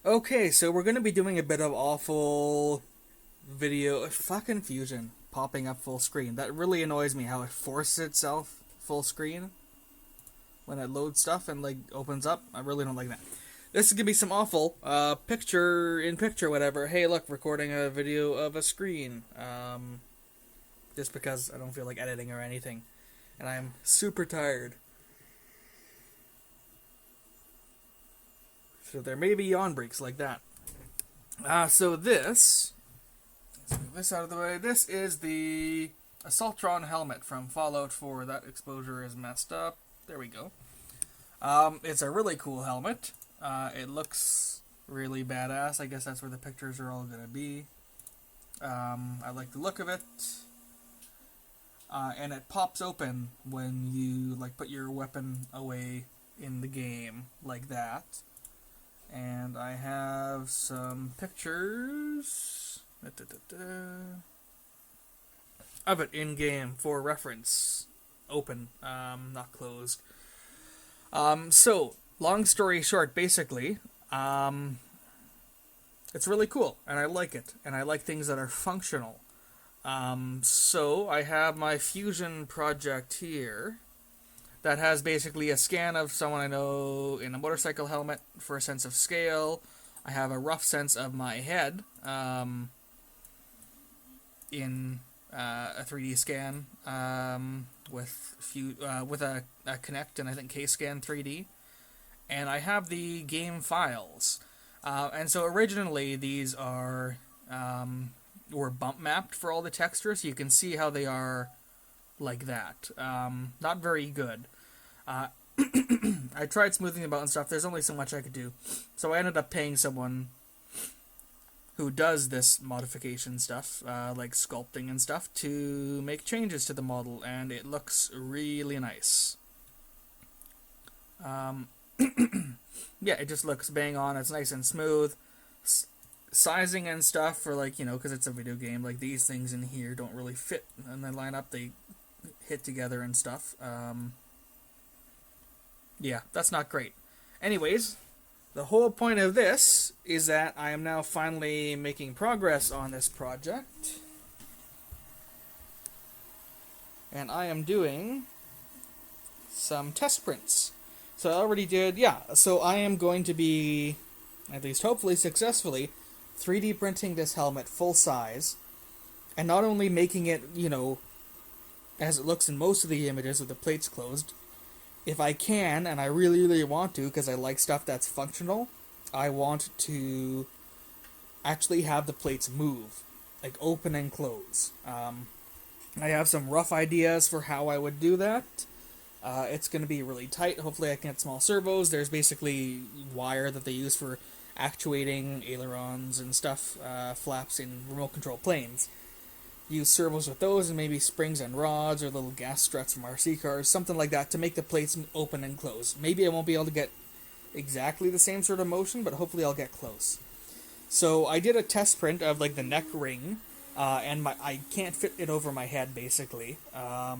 Okay, so we're gonna be doing a bit of awful video. Fucking Fusion popping up full screen. That really annoys me how it forces itself full screen when it loads stuff and like opens up. I really don't like that. This is gonna be some awful picture in picture whatever. Hey, look, recording a video of a screen. Just because I don't feel like editing or anything, and I'm super tired. So there may be yawn breaks like that. So this, let's move this out of the way. This is the Assaultron helmet from Fallout 4. That exposure is messed up. There we go. It's a really cool helmet. It looks really badass. I guess that's where the pictures are all gonna be. I like the look of it. And it pops open when you like put your weapon away in the game like that. And I have some pictures of it in game for reference. Open, not closed. So long story short, basically, it's really cool, and I like it, and I like things that are functional. So I have my Fusion project here that has basically a scan of someone I know in a motorcycle helmet for a sense of scale. I have a rough sense of my head in a 3D scan with a Connect and I think K-Scan 3D. And I have the game files. And so originally these are were bump mapped for all the textures. So you can see how they are like that. Not very good. I tried smoothing them out and stuff. There's only so much I could do. So I ended up paying someone who does this modification stuff, like sculpting and stuff, to make changes to the model, and it looks really nice. Yeah, it just looks bang on. It's nice and smooth. Sizing and stuff for, like, because it's a video game, like these things in here don't really fit and they line up, they hit together and stuff. Yeah, that's not great. Anyways, the whole point of this is that I am now finally making progress on this project. And I am doing some test prints. So I already did, so I am going to be, at least hopefully successfully, 3D printing this helmet full size. And not only making it, as it looks in most of the images with the plates closed, if I can, and I really, really want to, because I like stuff that's functional, I want to actually have the plates move, like open and close. I have some rough ideas for how I would do that. It's going to be really tight. Hopefully I can get small servos. There's basically wire that they use for actuating ailerons and stuff, flaps in remote control planes. Use servos with those and maybe springs and rods or little gas struts from RC cars, something like that, to make the plates open and close. Maybe I won't be able to get exactly the same sort of motion, but hopefully I'll get close. So I did a test print of like the neck ring, and I can't fit it over my head basically. I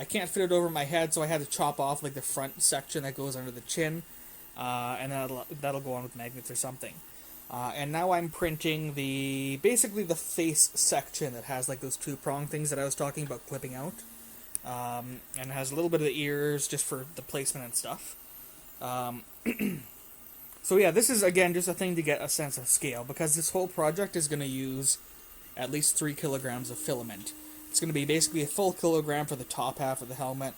can't fit it over my head, so I had to chop off like the front section that goes under the chin, and that'll go on with magnets or something. And now I'm printing basically the face section that has like those two prong things that I was talking about clipping out. And has a little bit of the ears just for the placement and stuff. So yeah, this is again just a thing to get a sense of scale, because this whole project is going to use at least 3 kilograms of filament. It's going to be basically a full kilogram for the top half of the helmet,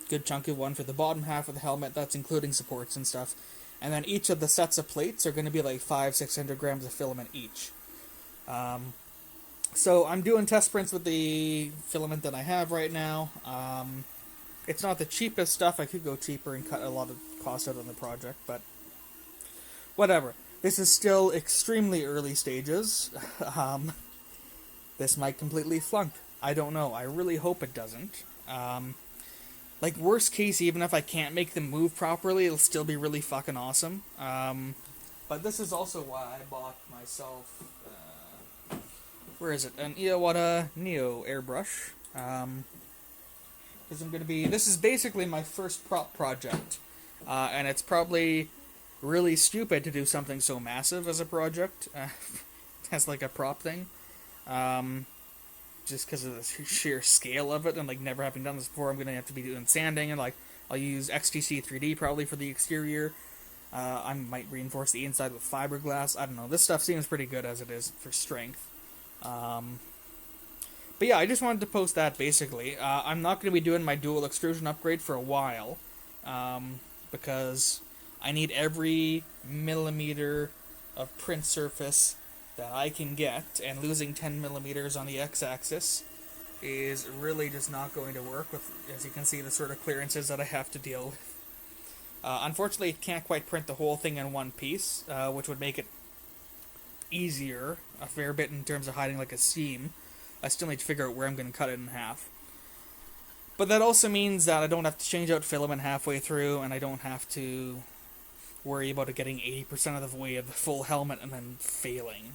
good chunky one for the bottom half of the helmet, that's including supports and stuff. And then each of the sets of plates are going to be like 500-600 grams of filament each. So I'm doing test prints with the filament that I have right now. It's not the cheapest stuff. I could go cheaper and cut a lot of cost out on the project, but whatever. This is still extremely early stages. This might completely flunk. I don't know. I really hope it doesn't. Like, worst case, even if I can't make them move properly, it'll still be really fucking awesome. But this is also why I bought myself, where is it? An Iwata Neo airbrush. Because this is basically my first prop project. And it's probably really stupid to do something so massive as a project, as like a prop thing. Just because of the sheer scale of it, and like never having done this before, I'm gonna have to be doing sanding, and like I'll use XTC 3D probably for the exterior. I might reinforce the inside with fiberglass. I don't know. This stuff seems pretty good as it is for strength. But yeah, I just wanted to post that basically. I'm not going to be doing my dual extrusion upgrade for a while, because I need every millimeter of print surface that I can get, and losing 10 millimeters on the x-axis is really just not going to work with, as you can see, the sort of clearances that I have to deal with. Unfortunately, it can't quite print the whole thing in one piece, which would make it easier a fair bit in terms of hiding like a seam. I still need to figure out where I'm going to cut it in half. But that also means that I don't have to change out filament halfway through, and I don't have to worry about it getting 80% of the way of the full helmet and then failing.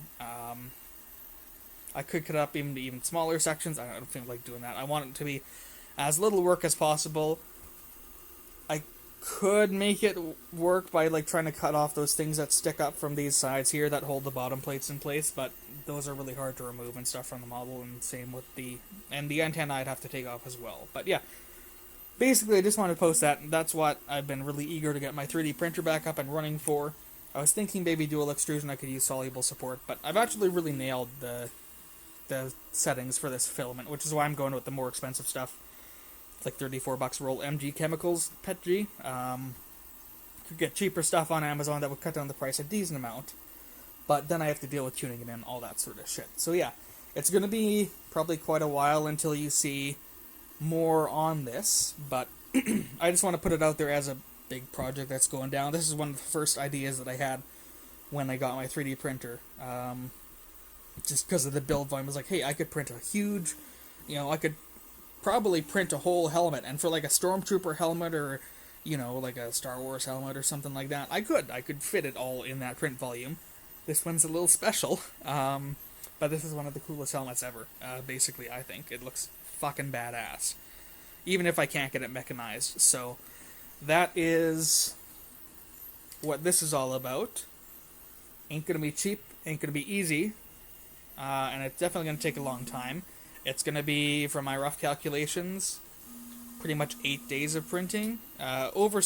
I could cut up even smaller sections. I don't think like doing that. I want it to be as little work as possible. I could make it work by like trying to cut off those things that stick up from these sides here that hold the bottom plates in place, but those are really hard to remove and stuff from the model, and same with the antenna I'd have to take off as well. But yeah, basically I just wanted to post that, and that's what I've been really eager to get my 3D printer back up and running for. I was thinking maybe dual extrusion I could use soluble support, but I've actually really nailed the settings for this filament, which is why I'm going with the more expensive stuff. It's like $34 roll MG Chemicals PETG. Could get cheaper stuff on Amazon that would cut down the price a decent amount, but then I have to deal with tuning it in, all that sort of shit. So yeah, it's going to be probably quite a while until you see more on this, but I just want to put it out there as a big project that's going down. This is one of the first ideas that I had when I got my 3D printer. Just because of the build volume, I was like, hey, I could print a huge, I could probably print a whole helmet, and for like a Stormtrooper helmet or, like a Star Wars helmet or something like that, I could fit it all in that print volume. This one's a little special, but this is one of the coolest helmets ever, basically, I think. It looks fucking badass, even if I can't get it mechanized. So that is what this is all about. Ain't gonna be cheap, ain't gonna be easy, and it's definitely gonna take a long time. It's gonna be, from my rough calculations, pretty much 8 days of printing, over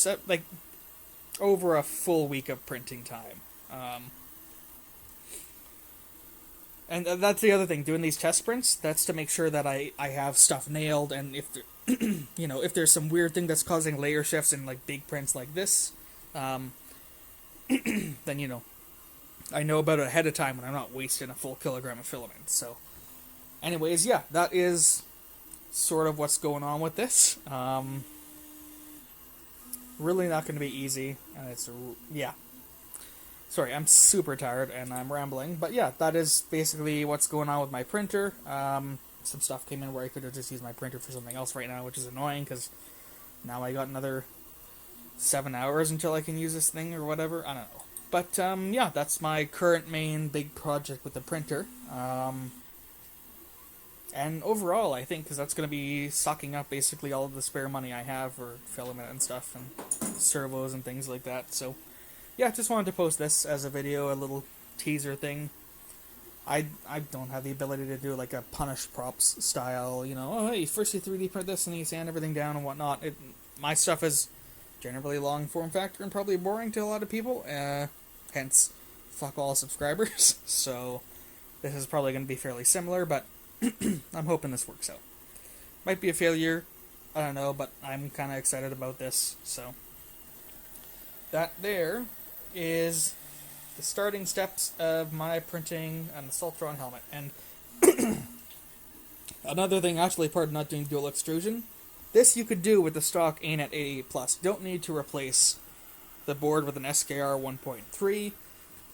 a full week of printing time. And that's the other thing, doing these test prints, that's to make sure that I have stuff nailed, and if there, if there's some weird thing that's causing layer shifts in like big prints like this, then I know about it ahead of time when I'm not wasting a full kilogram of filament. So anyways, yeah, that is sort of what's going on with this. Really not going to be easy, and it's, yeah. Sorry, I'm super tired and I'm rambling, but yeah, that is basically what's going on with my printer. Some stuff came in where I could have just used my printer for something else right now, which is annoying, because now I got another 7 hours until I can use this thing or whatever. I don't know. But yeah, that's my current main big project with the printer. And overall, I think, because that's going to be sucking up basically all of the spare money I have for filament and stuff, and servos and things like that, so yeah, just wanted to post this as a video, a little teaser thing. I don't have the ability to do like a punish props style, oh hey, first you 3D print this and you sand everything down and whatnot. My stuff is generally long form factor and probably boring to a lot of people, hence, fuck all subscribers. So this is probably going to be fairly similar, but I'm hoping this works out. Might be a failure, I don't know, but I'm kind of excited about this, so that there is the starting steps of my printing an Assaultron helmet. And another thing, actually, part of not doing dual extrusion, this you could do with the stock ANET 88+. Don't need to replace the board with an SKR 1.3.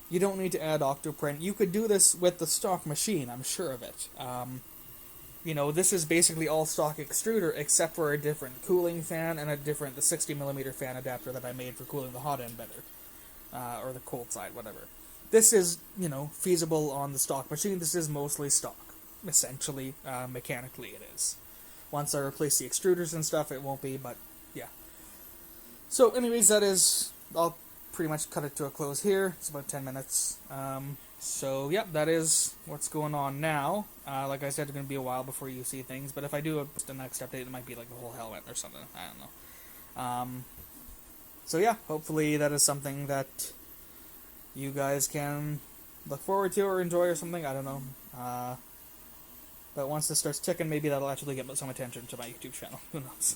You don't need to add Octoprint. You could do this with the stock machine, I'm sure of it. This is basically all stock extruder except for a different cooling fan and the 60mm fan adapter that I made for cooling the hot end better. Or the cold side, whatever. This is, feasible on the stock machine. This is mostly stock, essentially. Mechanically it is. Once I replace the extruders and stuff, it won't be, but yeah. So anyways, that is, I'll pretty much cut it to a close here. It's about 10 minutes. So, yep, that is what's going on now. Like I said, it's going to be a while before you see things, but if I do the next update, it might be like the whole helmet or something. I don't know. So, yeah, hopefully that is something that you guys can look forward to or enjoy or something. I don't know. But once this starts ticking, maybe that'll actually get some attention to my YouTube channel. Who knows?